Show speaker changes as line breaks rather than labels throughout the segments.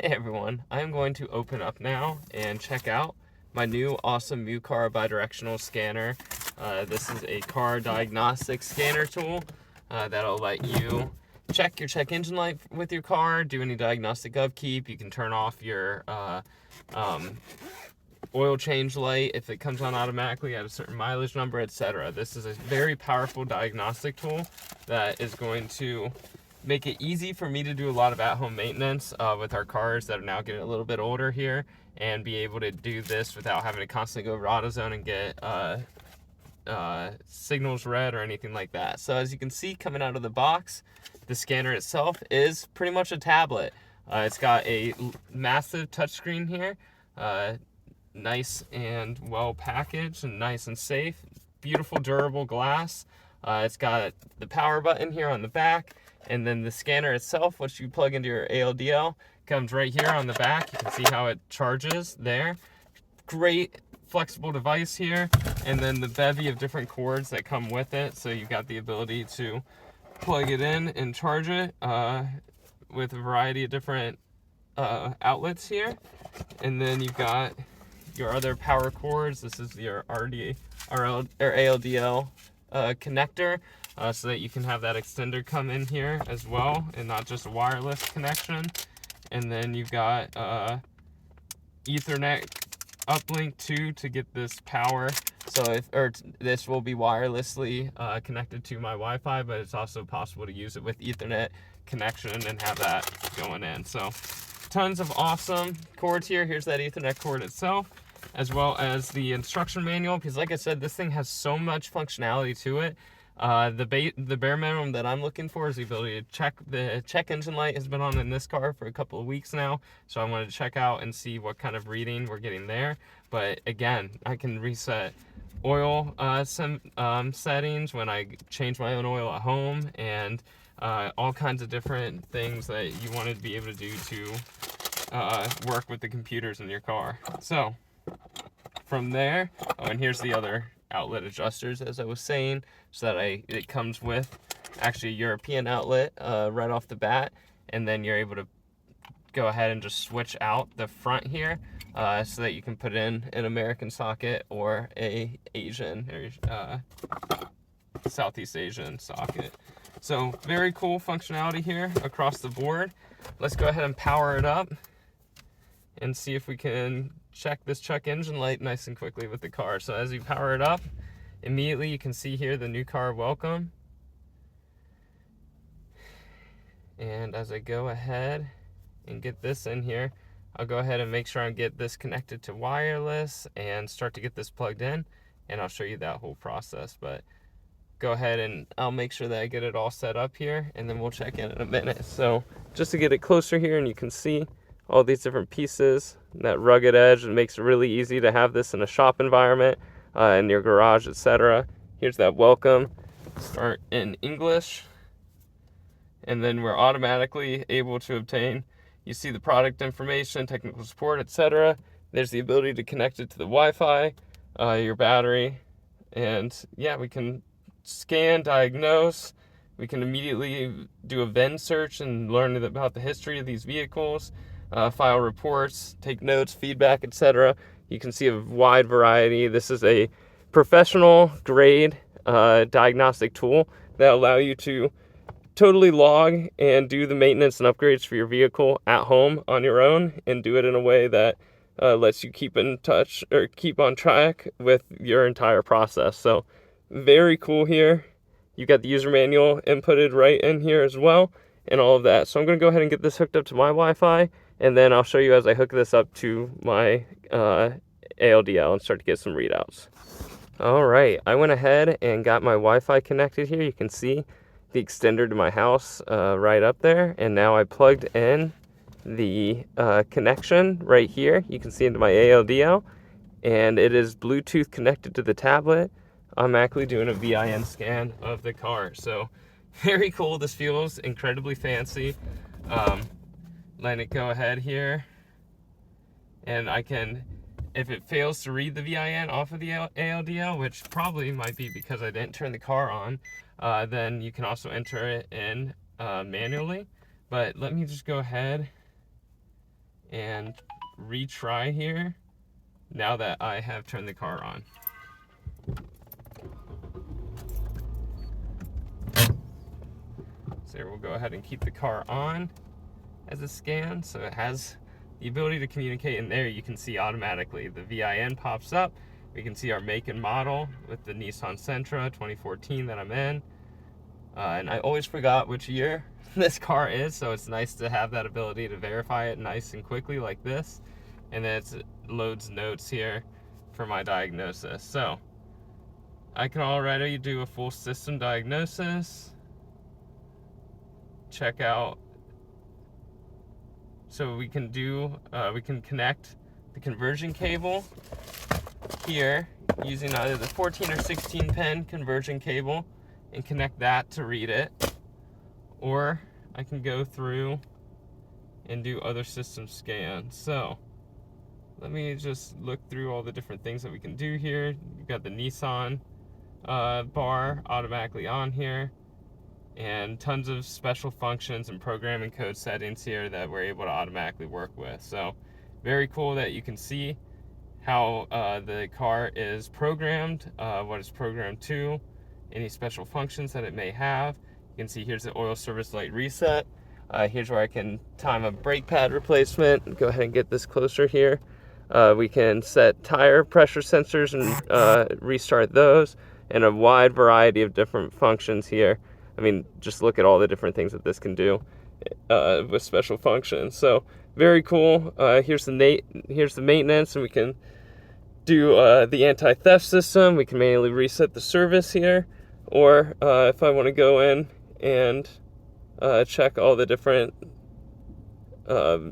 Hey everyone, I'm going to open up now and check out my new awesome MUCAR bidirectional scanner. This is a car diagnostic scanner tool that'll let you check your check engine light with your car, do any diagnostic upkeep. You can turn off your oil change light if it comes on automatically at a certain mileage number, etc. This is a very powerful diagnostic tool that is going to make it easy for me to do a lot of at-home maintenance with our cars that are now getting a little bit older here, and be able to do this without having to constantly go over AutoZone and get signals read or anything like that. So as you can see coming out of the box, the scanner itself is pretty much a tablet. It's got a massive touchscreen here, nice and well packaged and nice and safe, beautiful durable glass. It's got the power button here on the back, and then the scanner itself, which you plug into your ALDL, comes right here on the back. You can see how it charges there. Great flexible device here, and then the bevy of different cords that come with it, so you've got the ability to plug it in and charge it with a variety of different outlets here. And then you've got your other power cords. This is your ALDL connector, so that you can have that extender come in here as well, and not just a wireless connection. And then you've got Ethernet uplink too to get this power. So this will be wirelessly connected to my Wi-Fi, but it's also possible to use it with Ethernet connection and have that going in. So tons of awesome cords here. Here's that Ethernet cord itself, as well as the instruction manual, because like I said, this thing has so much functionality to it. The bare minimum that I'm looking for is the ability to check. The check engine light has been on in this car for a couple of weeks now, so I wanted to check out and see what kind of reading we're getting there. But again, I can reset oil settings when I change my own oil at home, and all kinds of different things that you want to be able to do to work with the computers in your car. So from there, and here's the other outlet adjusters, as I was saying, so that it comes with actually a European outlet right off the bat, and then you're able to go ahead and just switch out the front here so that you can put in an American socket or a Asian or Southeast Asian socket. So very cool functionality here across the board. Let's go ahead and power it up and see if we can check this check engine light nice and quickly with the car. So as you power it up, immediately you can see here the new car welcome. And as I go ahead and get this in here, I'll go ahead and make sure I get this connected to wireless and start to get this plugged in, and I'll show you that whole process. But go ahead and I'll make sure that I get it all set up here, and then we'll check in a minute. So just to get it closer here, and you can see all these different pieces, that rugged edge, it makes it really easy to have this in a shop environment, in your garage, etc. Here's that welcome, start in English, and then we're automatically able to obtain, you see the product information, technical support, etc. There's the ability to connect it to the Wi-Fi, your battery, and yeah, we can scan, diagnose, we can immediately do a VIN search and learn about the history of these vehicles, file reports, take notes, feedback, etc. You can see a wide variety. This is a professional grade diagnostic tool that allow you to totally log and do the maintenance and upgrades for your vehicle at home on your own, and do it in a way that lets you keep in touch or keep on track with your entire process. So very cool here. You got the user manual inputted right in here as well, and all of that. So I'm going to go ahead and get this hooked up to my Wi-Fi, and then I'll show you as I hook this up to my ALDL and start to get some readouts. All right, I went ahead and got my Wi-Fi connected here. You can see the extender to my house right up there, and now I plugged in the connection right here. You can see into my ALDL, and it is Bluetooth connected to the tablet. I'm actually doing a VIN scan of the car. So very cool. This feels incredibly fancy. Letting it go ahead here, and I can, if it fails to read the VIN off of the ALDL, which probably might be because I didn't turn the car on, then you can also enter it in manually. But let me just go ahead and retry here now that I have turned the car on. So here we'll go ahead and keep the car on as a scan, so it has the ability to communicate. In there you can see automatically the VIN pops up. We can see our make and model with the Nissan Sentra 2014 that I'm in. And I always forgot which year this car is, so it's nice to have that ability to verify it nice and quickly like this. And then it loads notes here for my diagnosis. So I can already do a full system diagnosis. Check out, so we can connect the conversion cable here using either the 14 or 16 pin conversion cable and connect that to read it, or I can go through and do other system scans. So let me just look through all the different things that we can do here. You've got the Nissan bar automatically on here, and tons of special functions and programming code settings here that we're able to automatically work with. So very cool that you can see how the car is programmed, what it's programmed to, any special functions that it may have. You can see here's the oil service light reset. Here's where I can time a brake pad replacement. Go ahead and get this closer here. We can set tire pressure sensors and restart those, and a wide variety of different functions here. I mean, just look at all the different things that this can do with special functions. So very cool. Here's the maintenance, and we can do the anti-theft system. We can manually reset the service here, or if I want to go in and check all the different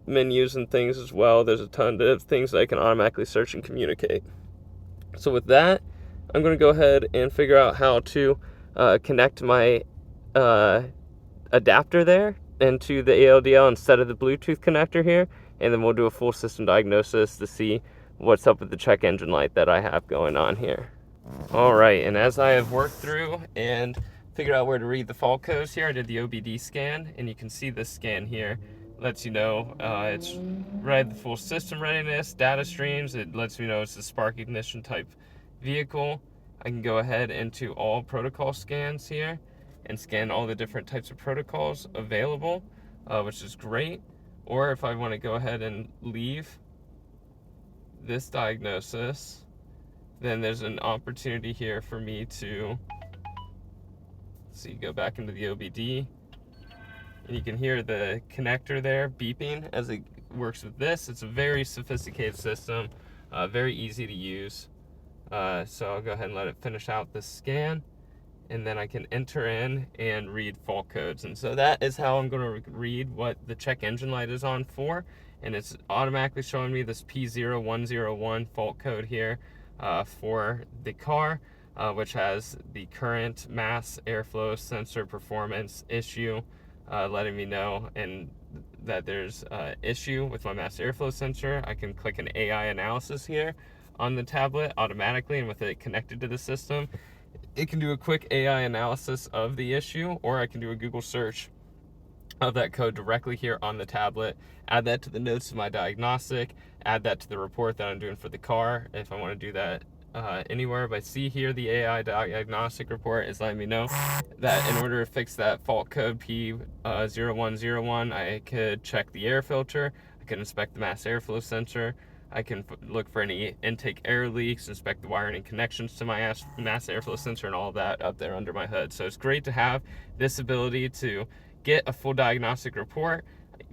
menus and things as well, there's a ton of things that I can automatically search and communicate. So with that, I'm going to go ahead and figure out how to connect my adapter there into the ALDL instead of the Bluetooth connector here, and then we'll do a full system diagnosis to see what's up with the check engine light that I have going on here. All right, and as I have worked through and figured out where to read the fault codes here, I did the OBD scan, and you can see this scan here lets you know it's read the full system readiness, data streams. It lets me know it's a spark ignition type vehicle. I can go ahead into all protocol scans here and scan all the different types of protocols available, which is great. Or if I want to go ahead and leave this diagnosis, then there's an opportunity here for me to go back into the OBD, and you can hear the connector there beeping as it works with this. It's a very sophisticated system, very easy to use. So I'll go ahead and let it finish out this scan, and then I can enter in and read fault codes. And so that is how I'm going to read what the check engine light is on for, and it's automatically showing me this P0101 fault code here for the car, which has the current mass airflow sensor performance issue, letting me know and that there's an issue with my mass airflow sensor. I can click an AI analysis here on the tablet automatically, and with it connected to the system, it can do a quick AI analysis of the issue, or I can do a Google search of that code directly here on the tablet, add that to the notes of my diagnostic, add that to the report that I'm doing for the car if I want to do that anywhere. But see here, the AI diagnostic report is letting me know that in order to fix that fault code P0101, I could check the air filter, I could inspect the mass airflow sensor, I can look for any intake air leaks, inspect the wiring and connections to my mass airflow sensor, and all of that up there under my hood. So it's great to have this ability to get a full diagnostic report.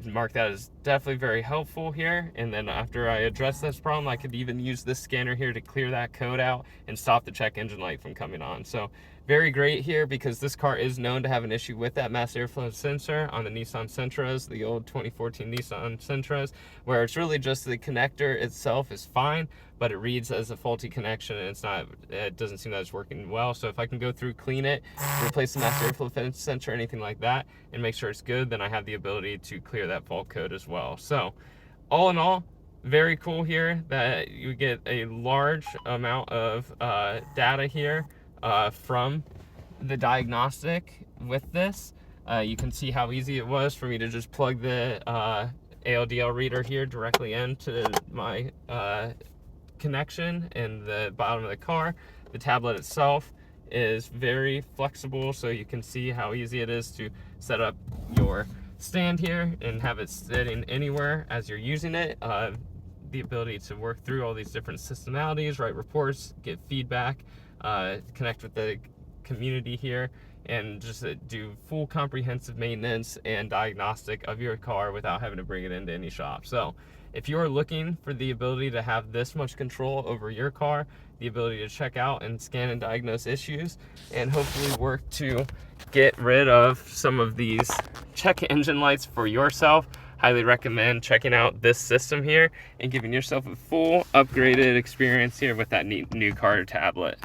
Mark that as definitely very helpful here, and then after I address this problem, I could even use this scanner here to clear that code out and stop the check engine light from coming on. So very great here, because this car is known to have an issue with that mass airflow sensor on the Nissan Sentras, the old 2014 Nissan Sentras, where it's really just the connector itself is fine, but it reads as a faulty connection, and it doesn't seem that it's working well. So if I can go through, clean it, replace the mass airflow sensor, anything like that, and make sure it's good, then I have the ability to clear that fault code as well. So all in all, very cool here that you get a large amount of data here from the diagnostic with this. You can see how easy it was for me to just plug the ALDL reader here directly into my connection in the bottom of the car. The tablet itself is very flexible, so you can see how easy it is to set up your stand here and have it sitting anywhere as you're using it. The ability to work through all these different systematities, write reports, get feedback, connect with the community here, and just do full comprehensive maintenance and diagnostic of your car without having to bring it into any shop. So if you're looking for the ability to have this much control over your car, the ability to check out and scan and diagnose issues, and hopefully work to get rid of some of these check engine lights for yourself, highly recommend checking out this system here and giving yourself a full upgraded experience here with that neat MUCAR tablet.